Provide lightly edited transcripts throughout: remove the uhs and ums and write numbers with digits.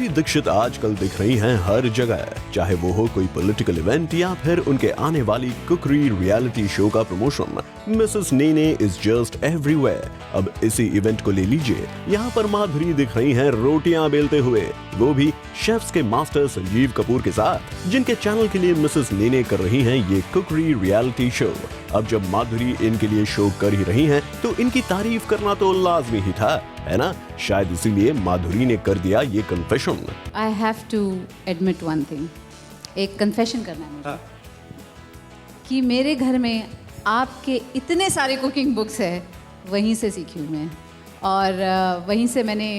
माधुरी दीक्षित आजकल दिख रही हैं हर जगह, चाहे वो हो कोई पॉलिटिकल इवेंट या फिर उनके आने वाली कुकरी रियलिटी शो का promotion. Mrs Nene is just everywhere. अब इसी इवेंट को ले लीजिए, यहाँ पर माधुरी दिख रही हैं रोटियां बेलते हुए, वो भी शेफ्स के मास्टर संजीव कपूर के साथ, जिनके चैनल के लिए मिसेस नेने कर रही हैं ये कुकरी रियलिटी शो। अब जब माधुरी इनके लिए शो कर ही रही हैं, तो इनकी तारीफ करना तो लाजमी ही था, है ना? शायद इसीलिए माधुरी ने कर दिया ये confession. I have to admit one thing. एक कन्फेशन करना है मुझे कि मेरे घर में आपके इतने सारे कुकिंग बुक्स है, वहीं से सीखी हूँ मैं, और वहीं से मैंने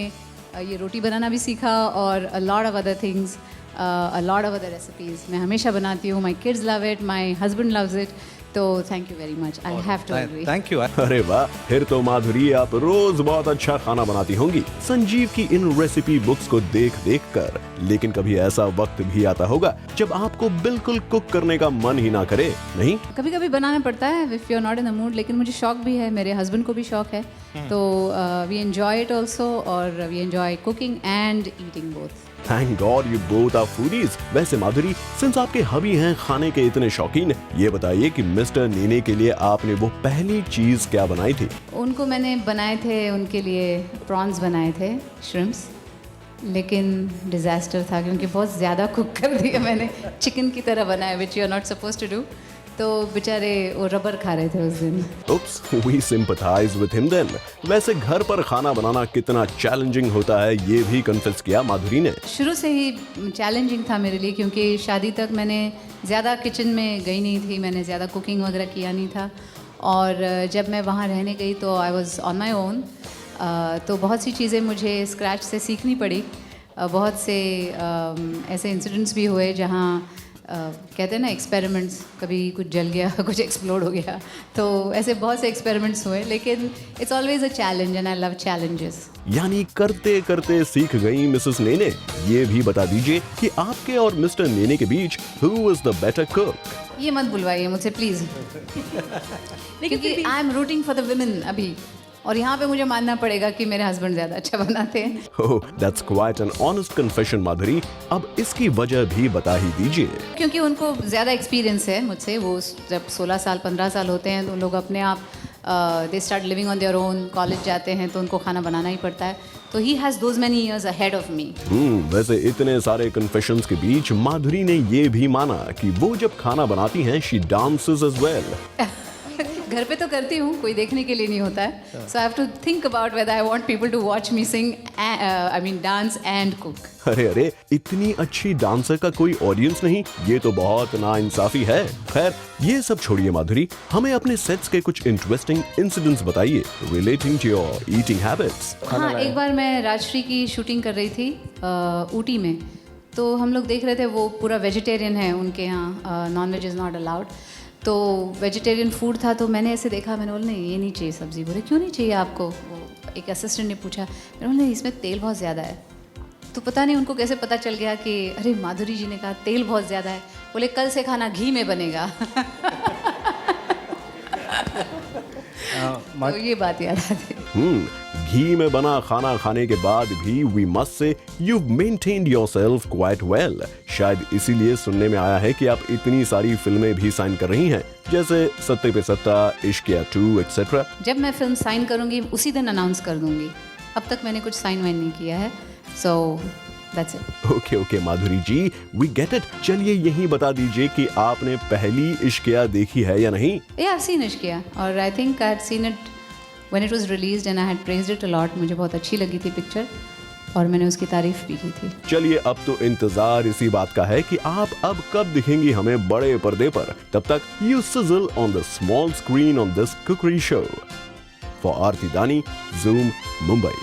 ये रोटी बनाना भी सीखा और a lot of other things, a lot of other recipes मैं हमेशा बनाती हूँ। My kids love it, my husband loves it. तो thank you very much, I have to agree. Thank you. अरे वाह, फिर तो माधुरी आप रोज बहुत अच्छा खाना बनाती होंगी संजीव की इन रेसिपी बुक्स को देख देख कर। लेकिन कभी ऐसा वक्त भी आता होगा जब आपको बिल्कुल कुक करने का मन ही ना करे, नहीं? कभी कभी बनाना पड़ता है if you are not in the mood, लेकिन मुझे शौक भी है, मेरे हस्बैंड को भी शौक है, तो वी एंजॉय इट ऑल्सो, और we enjoy cooking and eating both. Thank God you both are foodies. वैसे माधुरी, सिंस आपके हबी हैं खाने के इतने शौकीन, ये बताइए कि मिस्टर नेने के लिए आपने वो पहली चीज क्या बनाई थी? उनको मैंने बनाए थे, उनके लिए प्रॉन्स बनाए थे, श्रिम्प्स, लेकिन डिज़ास्टर था क्योंकि बहुत ज़्यादा कुक कर दिया मैंने, चिकन की तरह बनाया, which you are not suppose to do, तो बेचारे वो रबर खा रहे थे उस दिन। Oops, we sympathize with him then। वैसे घर पर खाना बनाना कितना चैलेंजिंग होता है, ये भी कन्फेस किया माधुरी ने। शुरू से ही चैलेंजिंग था मेरे लिए, क्योंकि शादी तक मैंने ज़्यादा किचन में गई नहीं थी, मैंने ज़्यादा कुकिंग वगैरह किया नहीं था, और जब मैं वहाँ रहने गई तो I was on my own, तो बहुत सी चीज़ें मुझे स्क्रैच से सीखनी पड़ी। बहुत से ऐसे इंसिडेंट्स भी हुए जहाँ कहते हैं ना एक्सपेरिमेंट्स, कभी कुछ जल गया, कुछ एक्सप्लोड हो गया, तो ऐसे बहुत से एक्सपेरिमेंट्स हुए, लेकिन it's always a challenge and I love challenges. यानी करते करते सीख गई मिसेस नेने। ये भी बता दीजिए कि आपके और मिस्टर नेने के बीच who is the better cook? ये मत बुलवाइए मुझसे प्लीज़, क्योंकि I am rooting for the women अभी, और यहाँ पे मुझे मानना पड़ेगा कि मेरे हस्बैंड ज़्यादा अच्छा बनाते हैं। Oh, that's quite an honest confession माधुरी। अब इसकी वजह भी बता ही दीजिए। क्योंकि उनको ज़्यादा एक्सपीरियंस है मुझसे, वो जब 16 साल 15 साल होते हैं तो उन लोग अपने आप they start living on their own, college जाते हैं तो उनको खाना बनाना ही पड़ता है, तो he has those many years ahead of me. वैसे इतने सारे कन्फेशंस के बीच माधुरी ने ये भी माना कि वो जब खाना बनाती हैं शी डांसेस एज वेल। घर पे तो करती हूँ, कोई देखने के लिए नहीं होता है, so I have to think about whether I want people to watch me sing, I mean dance and cook. अरे इतनी अच्छी डांसर का कोई ऑडियंस नहीं, ये तो बहुत नाइंसाफी है। खैर ये सब छोड़िए माधुरी, हमें अपने सेट्स के कुछ इंटरेस्टिंग इंसिडेंट्स बताइए relating to your eating habits. हाँ, एक बार मैं राजश्री की शूटिंग कर रही थी ऊटी में, तो हम लोग देख रहे थे, वो पूरा वेजिटेरियन है उनके यहाँ, non veg is not allowed, तो वेजिटेरियन फूड था, तो मैंने ऐसे देखा, मैंने बोला नहीं ये नहीं चाहिए सब्ज़ी। बोले क्यों नहीं चाहिए आपको? वो एक असिस्टेंट ने पूछा, मैंने बोला इसमें तेल बहुत ज़्यादा है। तो पता नहीं उनको कैसे पता चल गया कि अरे माधुरी जी ने कहा तेल बहुत ज़्यादा है, बोले कल से खाना घी में बनेगा। तो ये बात याद आती। घी में बना खाना खाने के बाद भी we must say you've maintained yourself quite well। शायद इसीलिए सुनने में आया है कि आप इतनी सारी फिल्में भी साइन कर रही हैं, जैसे सत्ते पे सत्ता, इश्किया 2 एक्सेट्रा। जब मैं फिल्म साइन करूंगी उसी दिन अनाउंस कर दूंगी, अब तक मैंने कुछ साइन वाइन नहीं किया है, so that's it. Okay Madhuri ji, we get it. चलिए यही बता दीजिए कि आपने पहली इश्किया देखी है या नहीं? Yeah, I've seen इश्किया, और I think I had seen it when it was released and I had praised it a lot. मुझे बहुत अच्छी लगी थी पिक्चर, और मैंने उसकी तारीफ भी की थी। चलिए अब तो इंतजार इसी बात का है कि आप अब कब दिखेंगी हमें बड़े पर्दे पर। तब तक you sizzle on the small screen on this cookery show. For Aarti Dani, Zoom, Mumbai.